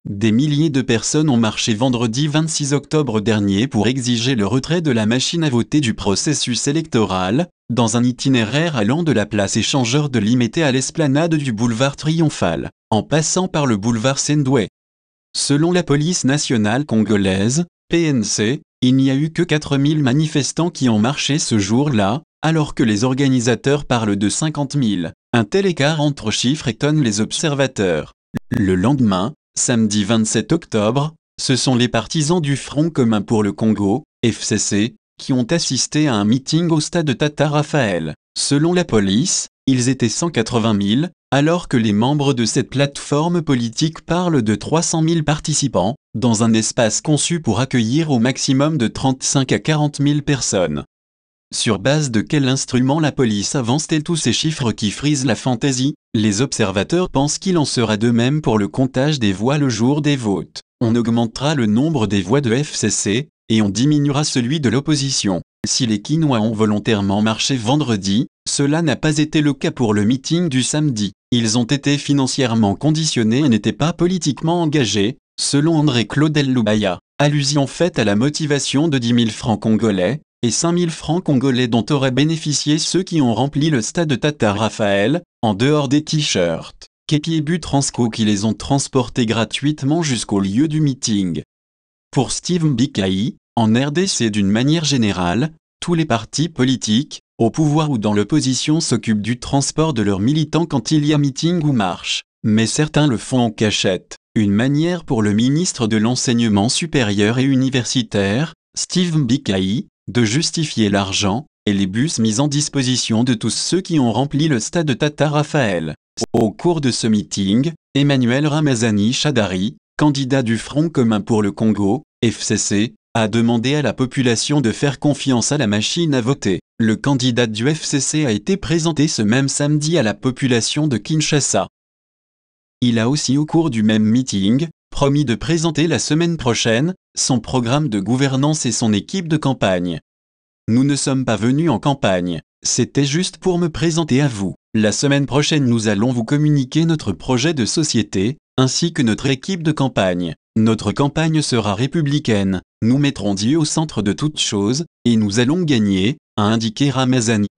Des milliers de personnes ont marché vendredi 26 octobre dernier pour exiger le retrait de la machine à voter du processus électoral, dans un itinéraire allant de la place échangeur de Limete à l'esplanade du boulevard Triomphal, en passant par le boulevard Sendwe. Selon la police nationale congolaise, PNC, il n'y a eu que 4000 manifestants qui ont marché ce jour-là, alors que les organisateurs parlent de 50 000. Un tel écart entre chiffres étonne les observateurs. Le lendemain, samedi 27 octobre, ce sont les partisans du Front commun pour le Congo, FCC, qui ont assisté à un meeting au stade Tata Raphaël. Selon la police, ils étaient 180 000, alors que les membres de cette plateforme politique parlent de 300 000 participants, dans un espace conçu pour accueillir au maximum de 35 à 40 000 personnes. Sur base de quel instrument la police avance-t-elle tous ces chiffres qui frisent la fantaisie? Les observateurs pensent qu'il en sera de même pour le comptage des voix le jour des votes. On augmentera le nombre des voix de FCC, et on diminuera celui de l'opposition. Si les Kinois ont volontairement marché vendredi, cela n'a pas été le cas pour le meeting du samedi. Ils ont été financièrement conditionnés et n'étaient pas politiquement engagés, selon André Claudel Lubaya. Allusion faite à la motivation de 10 000 francs congolais, et 5 000 francs congolais dont auraient bénéficié ceux qui ont rempli le stade Tata Raphaël, en dehors des t-shirts, Kepi et Butransco qui les ont transportés gratuitement jusqu'au lieu du meeting. Pour Steve Mbikaï, en RDC d'une manière générale, tous les partis politiques, au pouvoir ou dans l'opposition s'occupent du transport de leurs militants quand il y a meeting ou marche, mais certains le font en cachette. Une manière pour le ministre de l'Enseignement supérieur et universitaire, Steve Mbikaï, de justifier l'argent et les bus mis en disposition de tous ceux qui ont rempli le stade Tata Raphaël. Au cours de ce meeting, Emmanuel Ramazani Shadari, candidat du Front commun pour le Congo, FCC, a demandé à la population de faire confiance à la machine à voter. Le candidat du FCC a été présenté ce même samedi à la population de Kinshasa. Il a aussi au cours du même meeting, promis de présenter la semaine prochaine, son programme de gouvernance et son équipe de campagne. Nous ne sommes pas venus en campagne, c'était juste pour me présenter à vous. La semaine prochaine nous allons vous communiquer notre projet de société, ainsi que notre équipe de campagne. Notre campagne sera républicaine, nous mettrons Dieu au centre de toutes choses, et nous allons gagner, a indiqué Ramazani.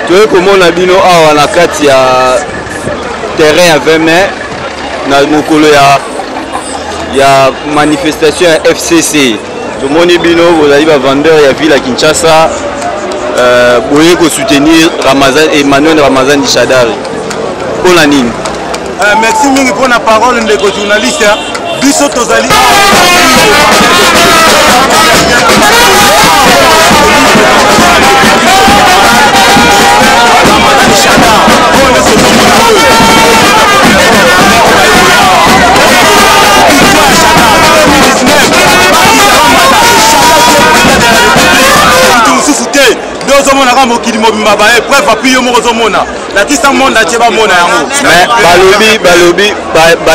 Tu komona bino awa na kati ya terrain ya 20 mai na mokolo ya manifestation ya FCC. Tomoni bino bozali ba vendeur ya ville ya Kinshasa boye ko soutenir Ramazan Emmanuel Ramazan Dishadari. Pona nini? Merci mingi pour la parole ndeko journaliste. Biso tozali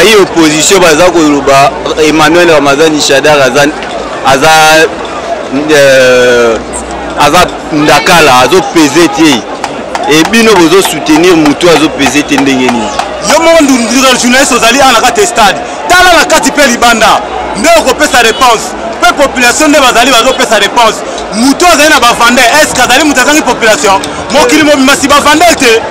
mais opposition Emmanuel Ramazan Dishadari aza ndakala azo peser tie et bino bozo soutenir mutu azo peser te ndenge nini yo monde journaliste ozali ana ka stade tala na kati pe libanda nde okopesa réponse pe population nde bazali bazopesa réponse mutu azali na bavande estce azali mutu azangi population mokili mobima si bavande te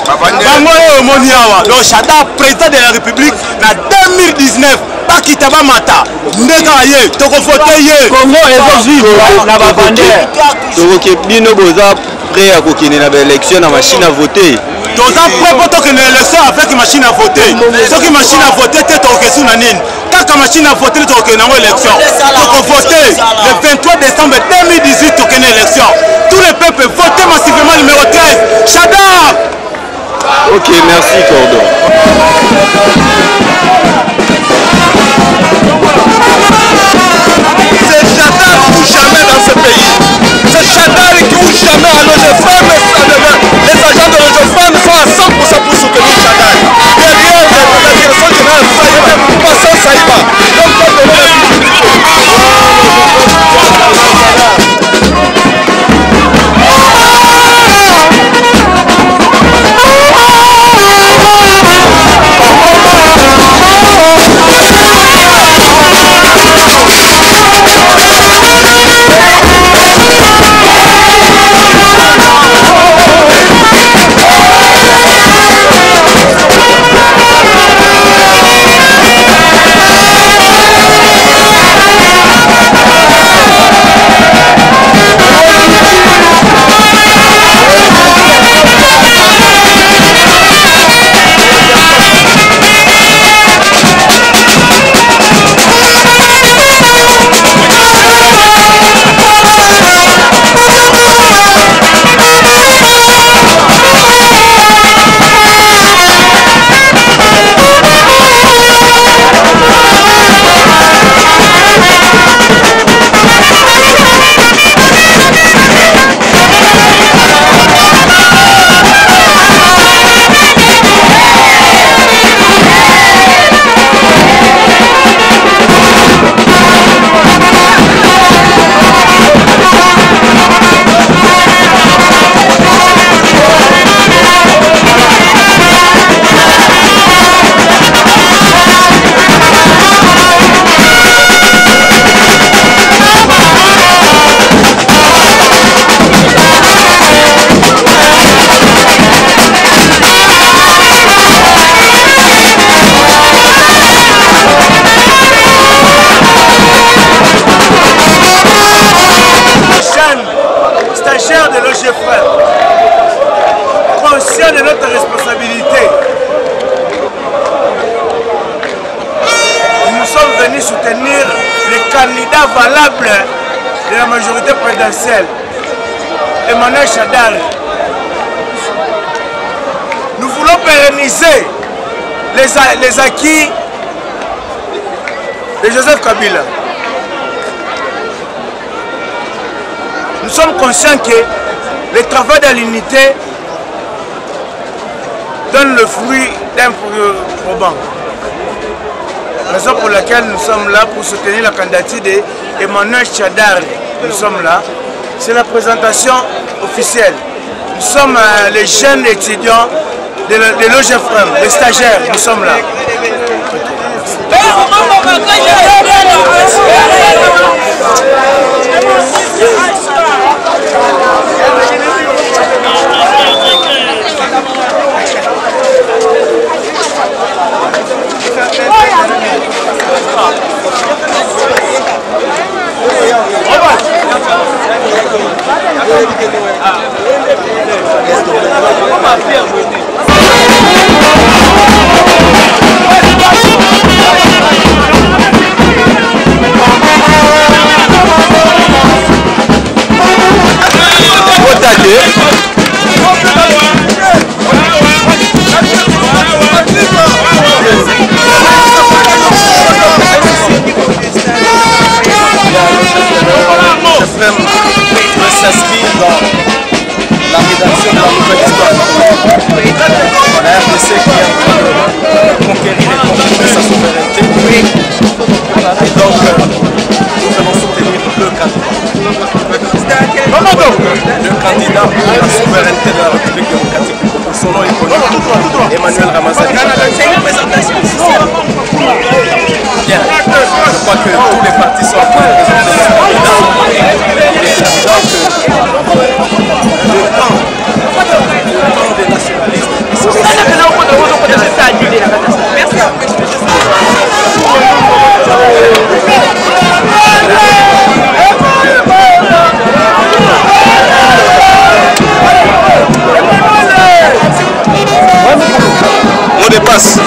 bango oyo omoni awa donc Chadar président de la république na 2019 bakita bamata nde kaka ye tokovote ye Congo ezovivre na bavande tokoki bino boza prêt à kokende na baélection na machine à voter toza prêt po tokende élection avec machine à voter soki machine à voter te tokokesu na nini kaka machine à voter tokokende nango élection tokovote le 23 décembre 2018 tokende élection tout le peuple vote massivement numéro 13 Chadar. Ok, merci Cordon. C'est Chadar ou jamais dans ce pays. C'est Chadar qui ou jamais à l'OGFM. Les agents de l'OGFM sont à 100% pour soutenir Chadar. Derrière la direction générale, passant Saïba. Donc, on donne la visibilité. Conscient de notre responsabilité, nous sommes venus soutenir les candidats valables de la majorité présidentielle, Emmanuel Chadar. Nous voulons pérenniser les acquis de Joseph Kabila. Nous sommes conscients que le travail de l'unité donne le fruit d'un probant. Raison pour laquelle nous sommes là pour soutenir la candidature d'Emmanuel Chadar. Nous sommes là. C'est la présentation officielle. Nous sommes les jeunes étudiants de l'OGFM, les stagiaires. Nous sommes là. s'inscrit dans la rédaction de la nouvelle histoire. La RDC qui est en train de conquérir et conquérir sa souveraineté. Et donc, nous allons soutenir deux candidats. Le candidat pour la souveraineté de la République démocratique du Congo, son nom est connu, Emmanuel Ramazani. Bien. que tous les partis sont représentés. Le camp des nationalistes. On dépasse.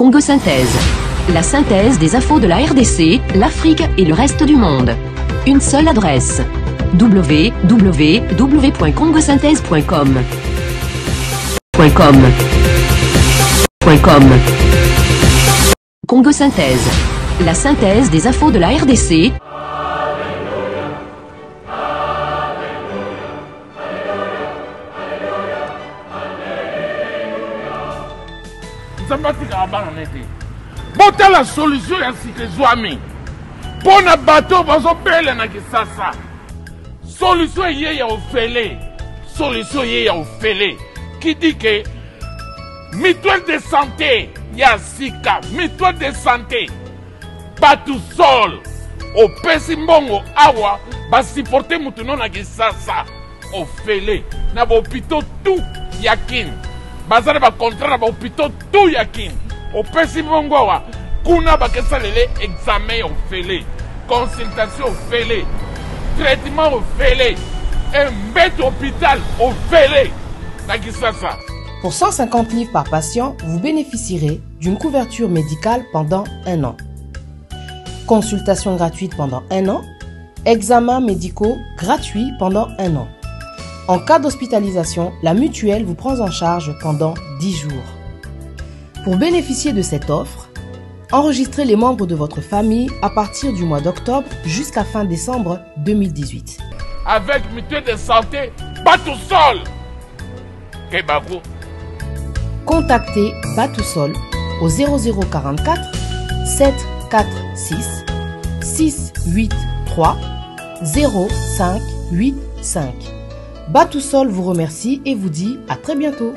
Congo Synthèse. La synthèse des infos de la RDC, l'Afrique et le reste du monde. Une seule adresse. www.congosynthèse.com. Congo Synthèse. La synthèse des infos de la RDC. Bota la solution ya sikezwami pona bato bazopele na kisasa. Solution ye ya ofele. Solution ye ya ofele. Qui dit que mutuelle de santé ya sika, mutuelle de santé batu sol opesi mbongo awa basiporte mutu no na kisasa ofele na bopito tu yakin bazale ba contrat na bopito tu yakin opesi mbongo awa kuna bakesalele examen ofele, consultation ofele, traitement ofele, mbete hôpital ofele na kisasa. Pour 150 livres par patient, vous bénéficierez d'une couverture médicale pendant 1 an. Consultation gratuite pendant 1 an. Examens médicaux gratuits pendant 1 an. En cas d'hospitalisation, la mutuelle vous prend en charge pendant 10 jours. Pour bénéficier de cette offre, enregistrez les membres de votre famille à partir du mois d'octobre jusqu'à fin décembre 2018. Avec mutuelle de santé, Batousol. Kebago. Contactez Batousol au 0044 746 683 0585. Batousol vous remercie et vous dit à très bientôt.